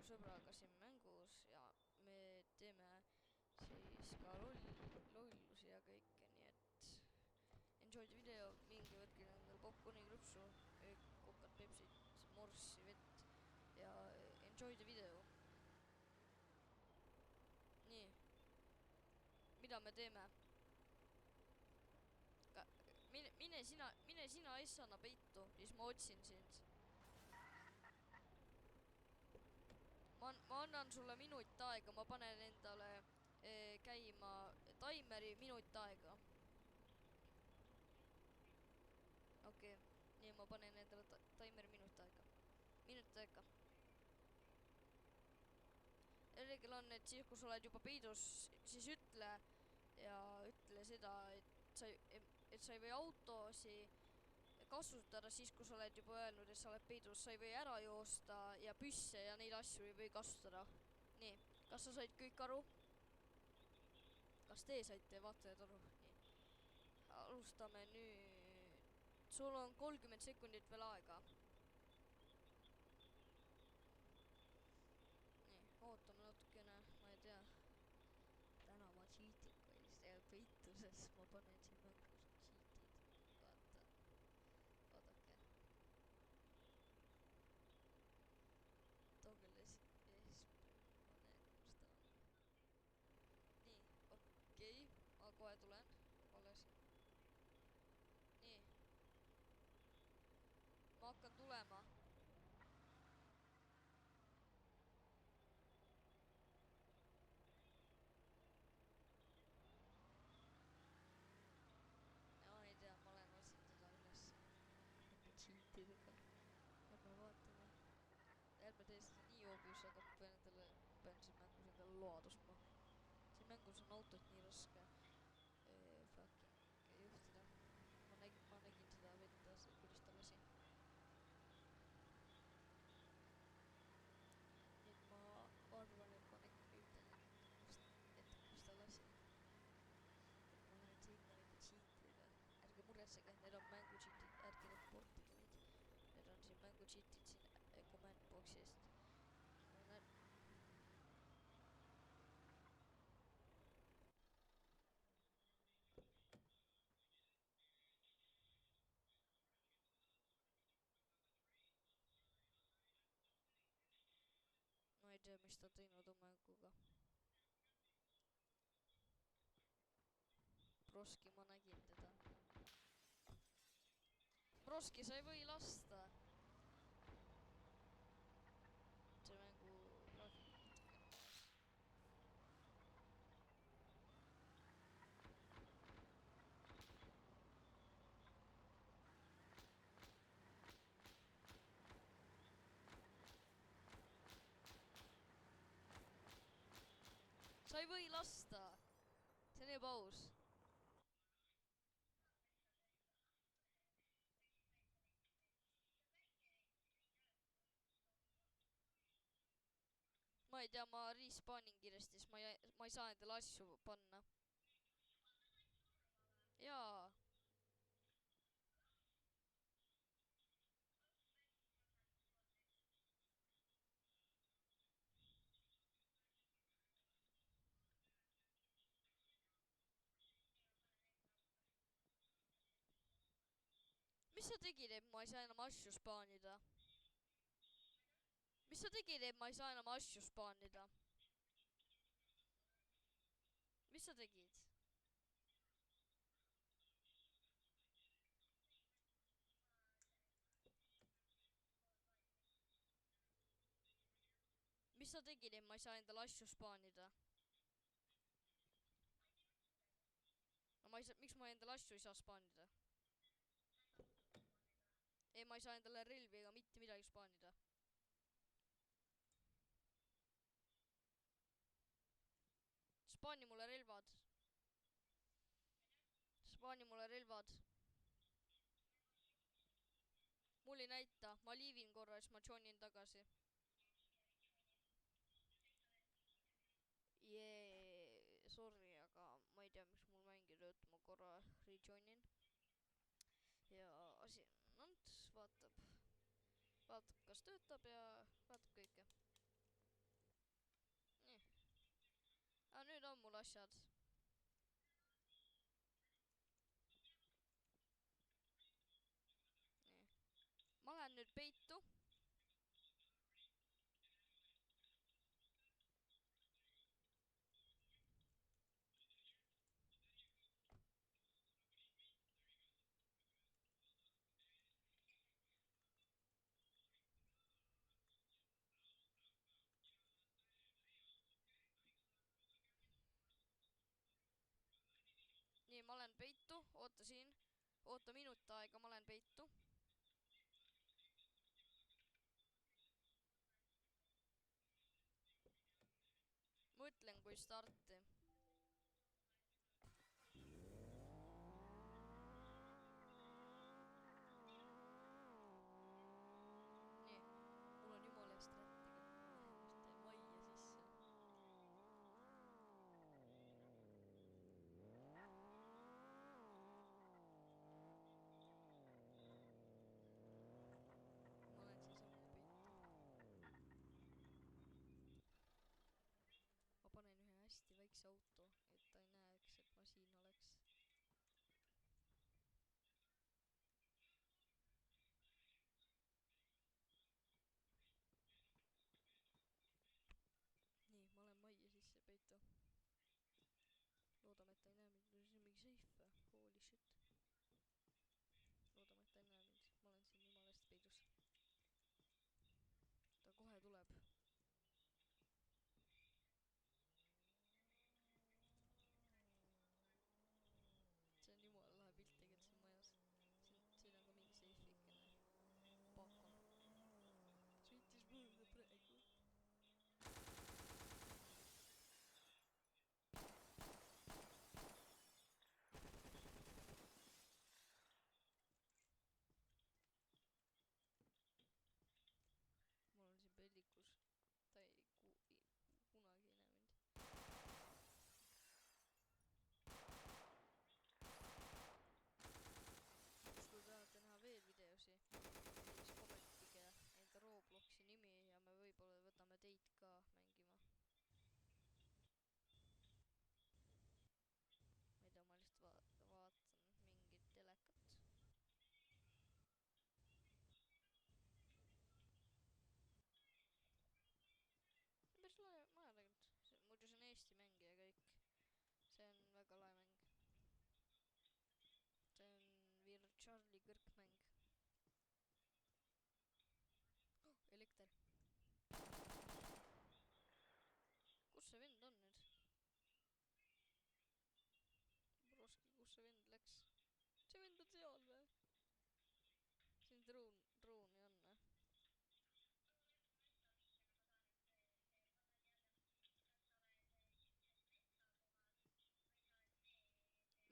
sõbraga siin mängus ja me teeme siis ka lollusi ja kõike, nii et enjoy the video, minge võtke endale popcorni, krõpsu, kokat, pepsit, morssi, vett ja enjoy the video. Nii, mida me teeme? Mine sina essana peitu, siis ma otsin sind. Ma annan sulle minut aega, ma panen endale käima taimeri minut aega. Okei, nii ma panen endale taimeri minut aega. Minut aega. Reegel on, et siis kui sa oled juba peidus, siis ütle ja ütle seda, et sa ei või autosi kasutada siis, kui sa oled juba öelnud, et sa oled peidus, sa ei või ära joosta ja püsse ja neid asju ei või kasutada. Nii, kas sa said kõik aru? Kas te saite vaatajad aru? Nii, alustame nüüd. Sul on 30 sekundit veel aega. Nii, ootame natukene, ma ei tea. Täna ma cheatin, kui see peituses ma panen siin mängus cheatid. Vaata. Vaadake. Toggles panen, kus ta on. Nii, okei. Ma kohe tulen. Alles. Nii. Ma hakkan tulema. Ja ei tea, ma olen otsin teda üles. Cheatidega. Ärme vaatame. Ärme tee seda nii obvious, aga ma pean siin mängus endale loa tõstma. Siin mängus on autot nii raske fucking juhtida. Ma nägin seda vette, kuidas ta lasi. Nii et ma arvan, et ma ütlen, et kus ta lasi. Ma lähen sinna nende cheatidega. Ärge muretsege, need on mängu cheatid, ärge reportige neid. Need on siin mängu cheatid siin command box'ist. Ma ei tea, mis ta teinud on mänguga. Broski, ma nägin teda. Broski, sa ei või lasta. See mängu sa ei või lasta. See on ebaaus. Ma ei tea, ma respawnin kiiresti, siis ma ei saa endale asju panna. Jaa. Mis sa tegid, et ma ei saa enam asju spaanida? Mis sa tegid, et ma ei saa enam asju spaanida? Mis sa tegid? Mis sa tegid, et ma ei saa endale asju spaanida? No ma ei saa, miks ma endale asju ei saa spaanida? Ei, ma ei saa endale relvi ega mitte midagi spaanida. Spaani mulle relvad. Spaani mulle relvad. Mul ei näita, ma liivin korra, siis ma joinin tagasi. Jee, sorry, aga ma ei tea, miks mul mäng ei tööta, ma korra rejoinin. Ja Asinant vaatab, kas töötab ja vaatab kõike. mul asjad. Nii. Ma lähen nüüd peitu. Nii, ma lähen peitu, oota siin. Oota minut aega, ma lähen peitu. Mõtlen, kui starti. Nii, mul on jumala eest rättiga. Ühte majja sisse. Ma lähen siiasamma peitu. Ma panen ühe hästi väikse auto, et ta ei näeks, et ma siin oleks. Nii, ma lähen majja sisse peitu. Loodame, et ta ei näe mind. See on mingi seif või? Holy shit. Loodame, et ta ei näe mind. Ma olen siin jumala eest peidus. Ta kohe tuleb. See on jumala lahe pilt tegelikult siin majas. Siin on ka mingi seifikene. Paka. Sõitis mööda praegu. Ma olen siin pellikus. Ta ei kunagi ei näe mind. Kui tahate näha veel videosi, siis kommentige enda Robloksi nimi ja me võib-olla võtame teid ka mängima. Ma ei tea, ma lihtsalt vaatan mingit telekat. See on päris lahe maja tegelikult. Muidu see on Eesti mäng ja kõik. See on väga lahe mäng. See on Charlie kõrgmäng. Oh, elekter. Kus see vend on nüüd? Broski, kus see vend läks? See vend on seal või? Siin drooni on või?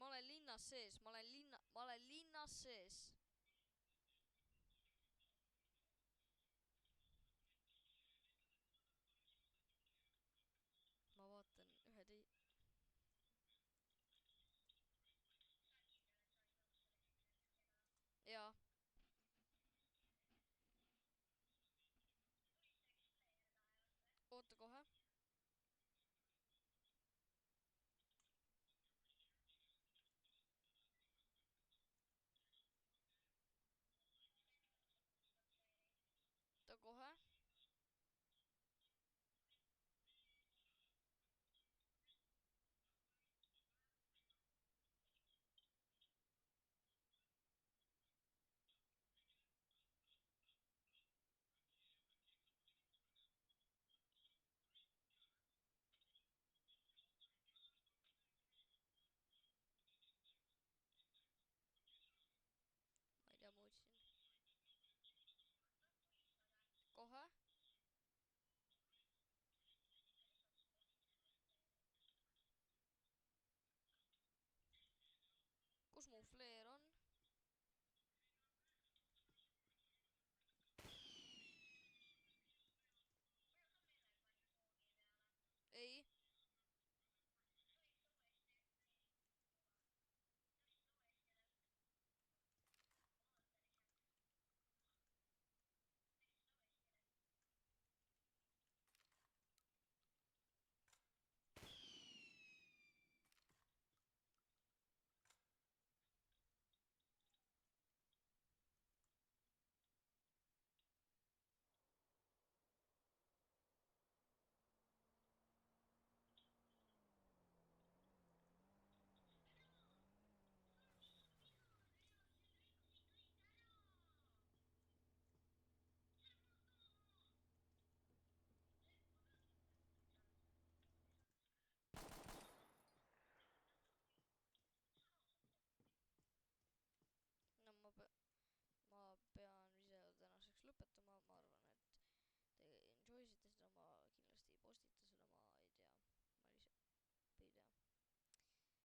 Ma olen linnas sees, ma olen linnas sees. Ma vaatan ühe Jaa. Oota kohe. Oota kohe. lugesite seda